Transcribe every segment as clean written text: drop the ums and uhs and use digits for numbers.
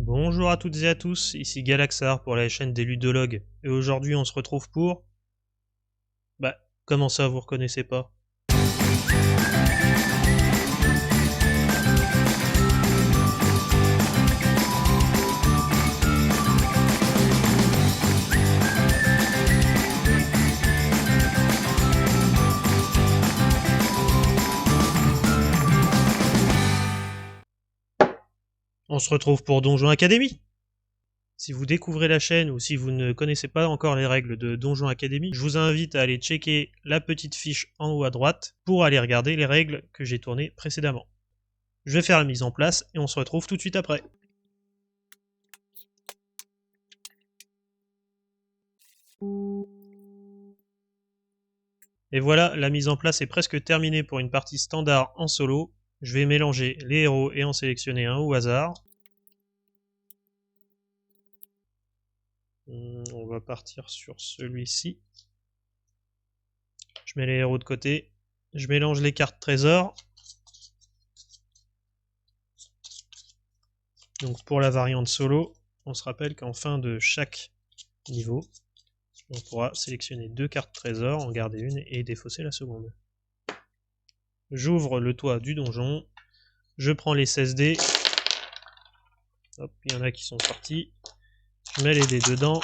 Bonjour à toutes et à tous, ici Galaxar pour la chaîne des ludologues, et aujourd'hui on se retrouve pour... comment ça vous reconnaissez pas? On se retrouve pour Donjon Academy. Si vous découvrez la chaîne ou si vous ne connaissez pas encore les règles de Donjon Academy, je vous invite à aller checker la petite fiche en haut à droite pour aller regarder les règles que j'ai tournées précédemment. Je vais faire la mise en place et on se retrouve tout de suite après. Et voilà, la mise en place est presque terminée pour une partie standard en solo. Je vais mélanger les héros et en sélectionner un au hasard. On va partir sur celui-ci. Je mets les héros de côté. Je mélange les cartes trésors. Donc pour la variante solo, on se rappelle qu'en fin de chaque niveau, on pourra sélectionner 2 cartes trésors, en garder une et défausser la seconde. J'ouvre le toit du donjon. Je prends les 16 dés. Hop, il y en a qui sont sortis. Je mets les dés dedans.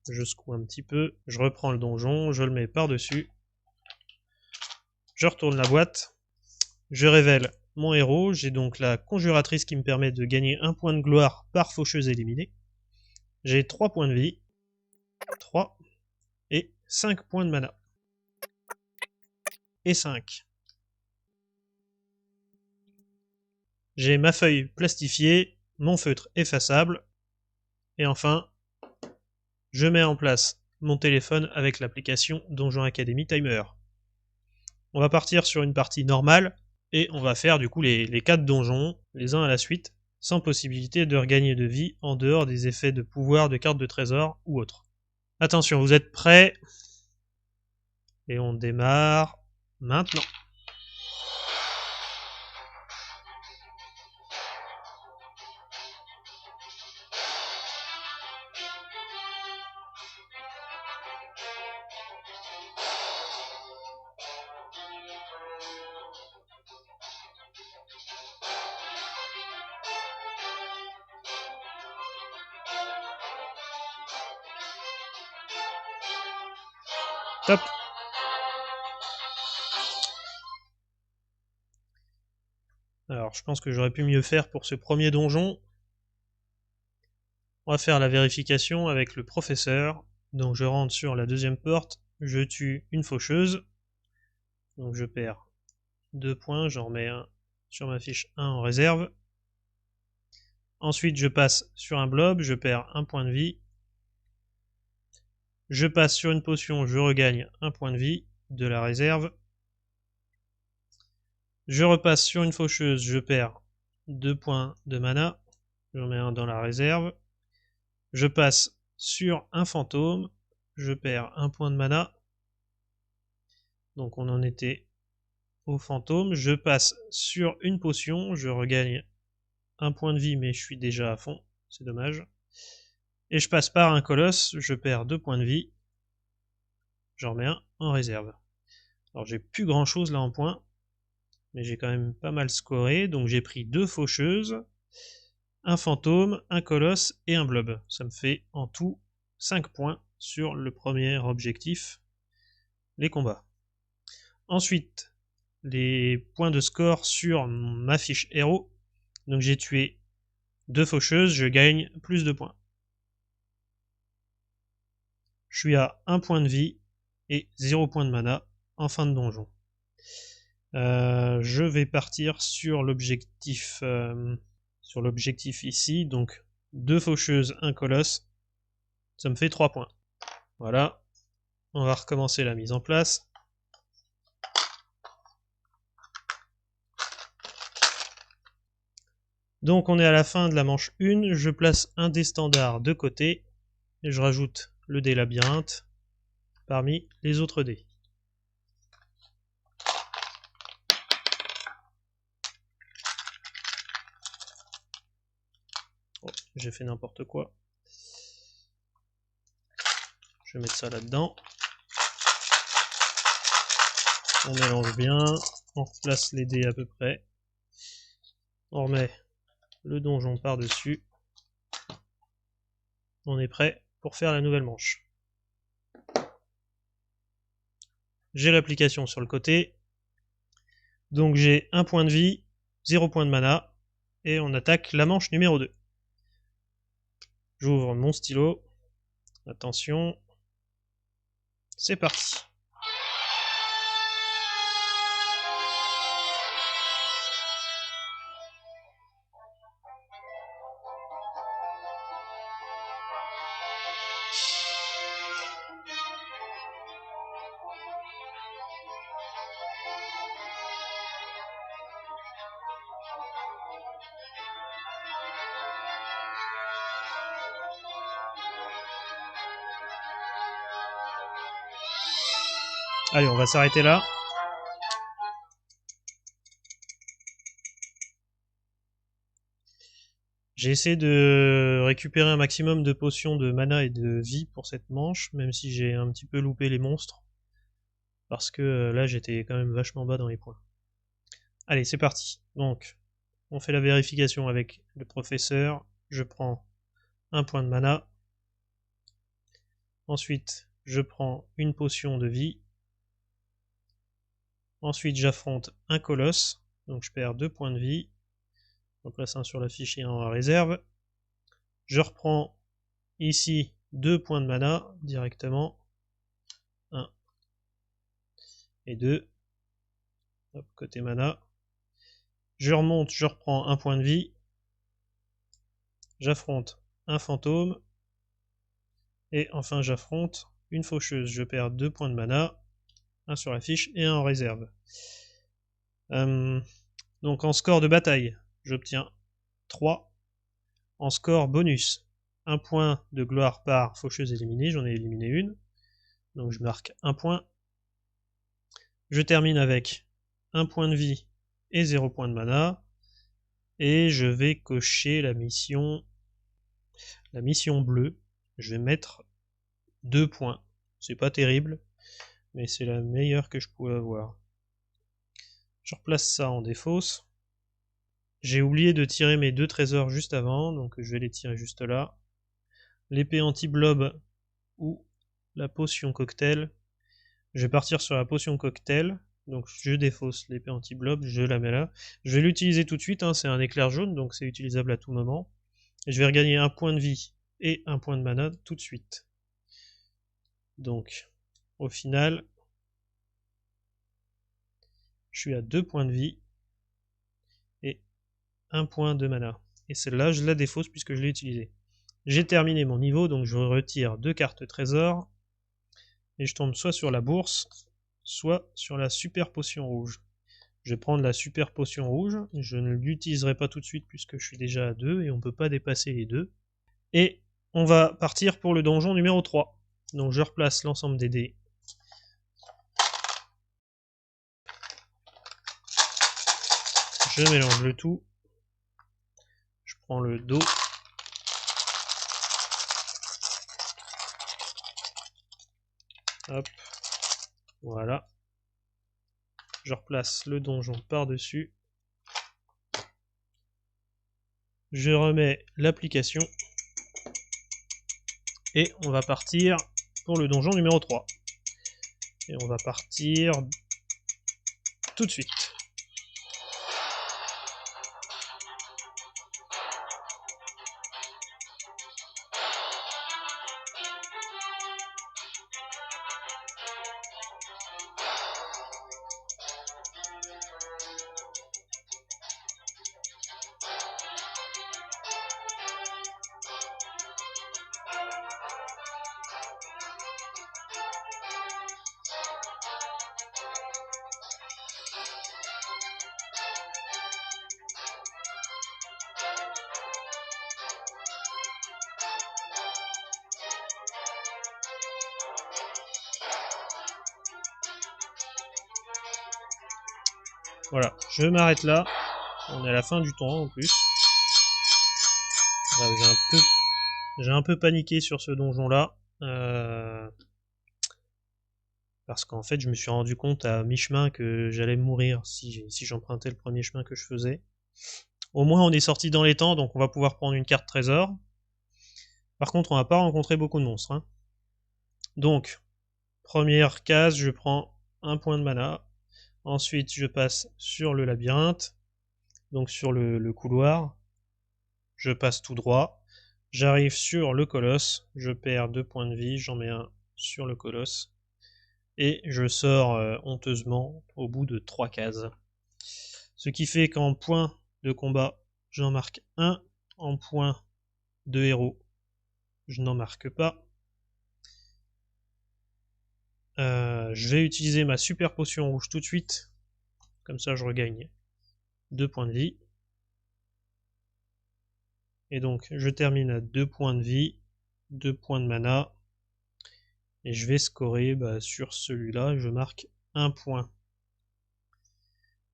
Je secoue un petit peu. Je reprends le donjon. Je le mets par-dessus. Je retourne la boîte. Je révèle mon héros. J'ai donc la conjuratrice qui me permet de gagner 1 point de gloire par faucheuse éliminée. J'ai 3 points de vie. 3. Et 5 points de mana. Et 5. J'ai ma feuille plastifiée, mon feutre effaçable. Et enfin, je mets en place mon téléphone avec l'application Donjon Academy Timer. On va partir sur une partie normale et on va faire du coup les 4 donjons, les uns à la suite, sans possibilité de regagner de vie en dehors des effets de pouvoir de cartes de trésor ou autres. Attention, vous êtes prêts? Et on démarre maintenant. Top. Alors, je pense que j'aurais pu mieux faire pour ce premier donjon. On va faire la vérification avec le professeur. Donc je rentre sur la deuxième porte, je tue une faucheuse. Donc je perds 2 points, j'en remets un sur ma fiche, 1 en réserve. Ensuite je passe sur un blob, je perds 1 point de vie. Je passe sur une potion, je regagne 1 point de vie de la réserve. Je repasse sur une faucheuse, je perds 2 points de mana. J'en mets un dans la réserve. Je passe sur un fantôme, je perds 1 point de mana. Donc on en était au fantôme. Je passe sur une potion, je regagne 1 point de vie, mais je suis déjà à fond, c'est dommage. Et je passe par un colosse, je perds 2 points de vie. J'en remets un en réserve. Alors j'ai plus grand chose là en points, mais j'ai quand même pas mal scoré, donc j'ai pris 2 faucheuses, un fantôme, un colosse et un blob. Ça me fait en tout 5 points sur le premier objectif, les combats. Ensuite, les points de score sur ma fiche héros. Donc j'ai tué 2 faucheuses, je gagne plus de points. Je suis à 1 point de vie et 0 point de mana en fin de donjon. Je vais partir sur l'objectif ici, donc 2 faucheuses, 1 colosse, ça me fait 3 points. Voilà, on va recommencer la mise en place. Donc on est à la fin de la manche 1, je place un dé standard de côté, et je rajoute le dé labyrinthe parmi les autres dés. Oh, j'ai fait n'importe quoi. Je vais mettre ça là-dedans. On mélange bien. On replace les dés à peu près. On remet le donjon par-dessus. On est prêt pour faire la nouvelle manche. J'ai l'application sur le côté. Donc j'ai 1 point de vie, 0 point de mana. Et on attaque la manche numéro 2. J'ouvre mon stylo. Attention. C'est parti. Allez, on va s'arrêter là. J'ai essayé de récupérer un maximum de potions de mana et de vie pour cette manche, même si j'ai un petit peu loupé les monstres. Parce que là, j'étais quand même vachement bas dans les points. Allez, c'est parti. Donc, on fait la vérification avec le professeur. Je prends 1 point de mana. Ensuite, je prends une potion de vie. Ensuite, j'affronte un colosse. Donc, je perds 2 points de vie. Je replace un sur la fiche et un en réserve. Je reprends ici 2 points de mana directement. 1 et 2. Hop, côté mana. Je remonte, je reprends 1 point de vie. J'affronte un fantôme. Et enfin, j'affronte une faucheuse. Je perds 2 points de mana. 1 sur la fiche et 1 en réserve. Donc en score de bataille, j'obtiens 3. En score bonus, 1 point de gloire par faucheuse éliminée. J'en ai éliminé une. Donc je marque 1 point. Je termine avec 1 point de vie et 0 point de mana. Et je vais cocher la mission bleue. Je vais mettre 2 points. C'est pas terrible, mais c'est la meilleure que je pouvais avoir. Je replace ça en défausse. J'ai oublié de tirer mes 2 trésors juste avant, donc je vais les tirer juste là. L'épée anti-blob ou la potion cocktail. Je vais partir sur la potion cocktail. Donc je défausse l'épée anti-blob, je la mets là. Je vais l'utiliser tout de suite, hein, c'est un éclair jaune, donc c'est utilisable à tout moment. Et je vais regagner 1 point de vie et 1 point de mana tout de suite. Donc, au final, je suis à 2 points de vie et 1 point de mana. Et celle-là, je la défausse puisque je l'ai utilisée. J'ai terminé mon niveau, donc je retire 2 cartes trésor. Et je tombe soit sur la bourse, soit sur la super potion rouge. Je vais prendre la super potion rouge. Je ne l'utiliserai pas tout de suite puisque je suis déjà à 2 et on ne peut pas dépasser les 2. Et on va partir pour le donjon numéro 3. Donc je replace l'ensemble des dés. Je mélange le tout. Je prends le dos. Hop. Voilà. Je replace le donjon par-dessus. Je remets l'application. Et on va partir pour le donjon numéro 3. Et on va partir tout de suite. Voilà, je m'arrête là. On est à la fin du temps en plus. Voilà, j'ai un peu paniqué sur ce donjon-là. Parce qu'en fait, je me suis rendu compte à mi-chemin que j'allais mourir si j'empruntais le premier chemin que je faisais. Au moins, on est sorti dans les temps, donc on va pouvoir prendre une carte trésor. Par contre, on va pas rencontrer beaucoup de monstres. Hein. Donc, première case, je prends un point de mana. Ensuite, je passe sur le labyrinthe, donc sur le couloir. Je passe tout droit. J'arrive sur le colosse. Je perds 2 points de vie. J'en mets un sur le colosse. Et je sors honteusement au bout de 3 cases. Ce qui fait qu'en point de combat, j'en marque 1. En point de héros, je n'en marque pas. Je vais utiliser ma super potion rouge tout de suite. Comme ça, je regagne 2 points de vie. Et donc, je termine à 2 points de vie, 2 points de mana. Et je vais scorer sur celui-là. Je marque 1 point.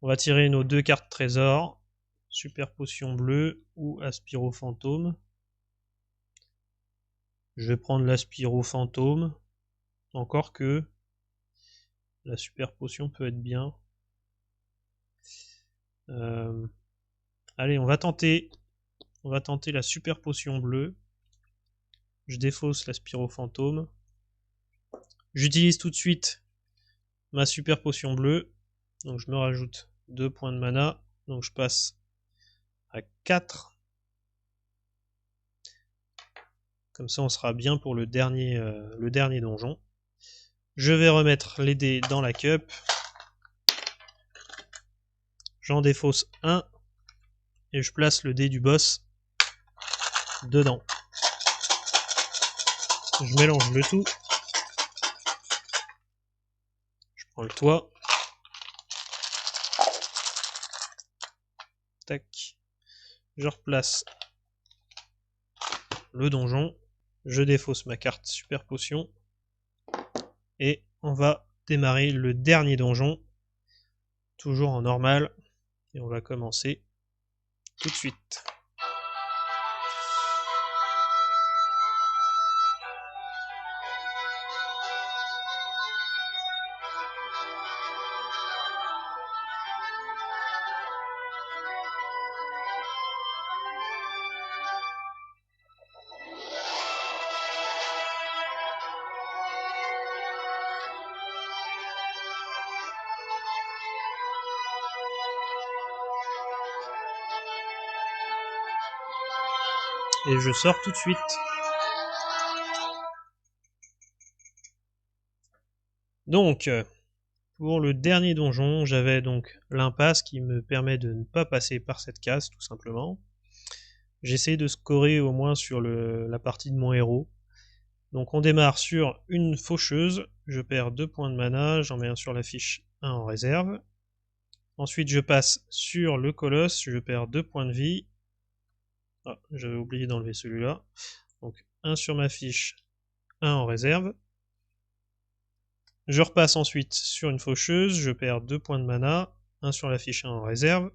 On va tirer nos 2 cartes trésor. Super potion bleue ou Aspiro fantôme. Je vais prendre l'Aspiro fantôme. Encore que la super potion peut être bien. Allez, on va tenter la super potion bleue. Je défausse l'Aspiro fantôme. J'utilise tout de suite ma super potion bleue. Donc je me rajoute 2 points de mana. Donc je passe à 4. Comme ça on sera bien pour le dernier donjon. Je vais remettre les dés dans la cup. J'en défausse un. Et je place le dé du boss dedans. Je mélange le tout. Je prends le toit. Tac. Je replace le donjon. Je défausse ma carte super potion. Et on va démarrer le dernier donjon. Toujours en normal. Et on va commencer tout de suite. Et je sors tout de suite. Donc, pour le dernier donjon, j'avais donc l'impasse qui me permet de ne pas passer par cette case, tout simplement. J'essaie de scorer au moins sur la partie de mon héros. Donc on démarre sur une faucheuse, je perds 2 points de mana, j'en mets un sur la fiche, un en réserve. Ensuite je passe sur le colosse, je perds 2 points de vie. Ah, j'avais oublié d'enlever celui-là. Donc un sur ma fiche, un en réserve. Je repasse ensuite sur une faucheuse, je perds 2 points de mana, un sur la fiche, un en réserve.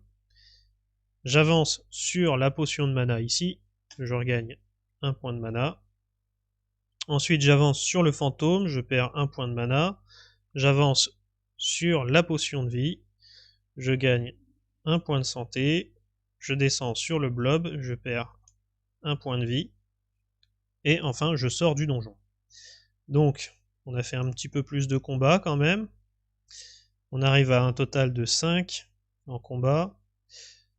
J'avance sur la potion de mana ici, je regagne 1 point de mana. Ensuite j'avance sur le fantôme, je perds 1 point de mana. J'avance sur la potion de vie, je gagne 1 point de santé. Je descends sur le blob, je perds 1 point de vie. Et enfin je sors du donjon. Donc on a fait un petit peu plus de combat quand même. On arrive à un total de 5 en combat.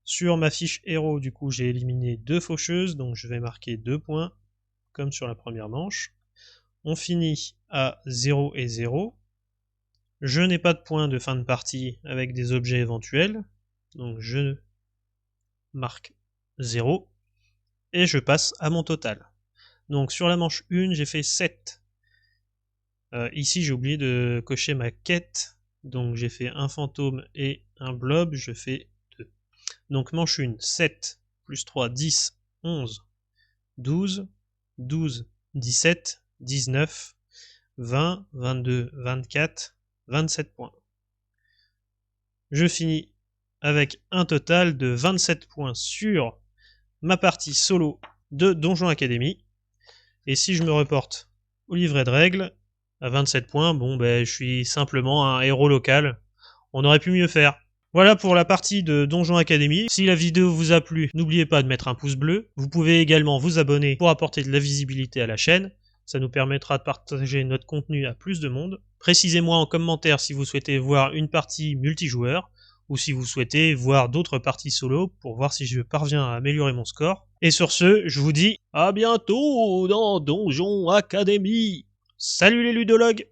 Sur ma fiche héros, du coup, j'ai éliminé 2 faucheuses, donc je vais marquer 2 points, comme sur la première manche. On finit à 0 et 0. Je n'ai pas de points de fin de partie avec des objets éventuels, donc je marque 0. Et je passe à mon total. Donc sur la manche 1, j'ai fait 7. Ici, j'ai oublié de cocher ma quête, donc j'ai fait un fantôme et un blob, je fais 2. Donc manche 1, 7, plus 3, 10, 11, 12, 12, 17, 19, 20, 22, 24, 27 points. Je finis avec un total de 27 points sur ma partie solo de Donjon Academy. Et si je me reporte au livret de règles, à 27 points, bon ben je suis simplement un héros local. On aurait pu mieux faire. Voilà pour la partie de Donjon Academy. Si la vidéo vous a plu, n'oubliez pas de mettre un pouce bleu. Vous pouvez également vous abonner pour apporter de la visibilité à la chaîne. Ça nous permettra de partager notre contenu à plus de monde. Précisez-moi en commentaire si vous souhaitez voir une partie multijoueur ou si vous souhaitez voir d'autres parties solo pour voir si je parviens à améliorer mon score. Et sur ce, je vous dis à bientôt dans Donjon Academy. Salut les ludologues!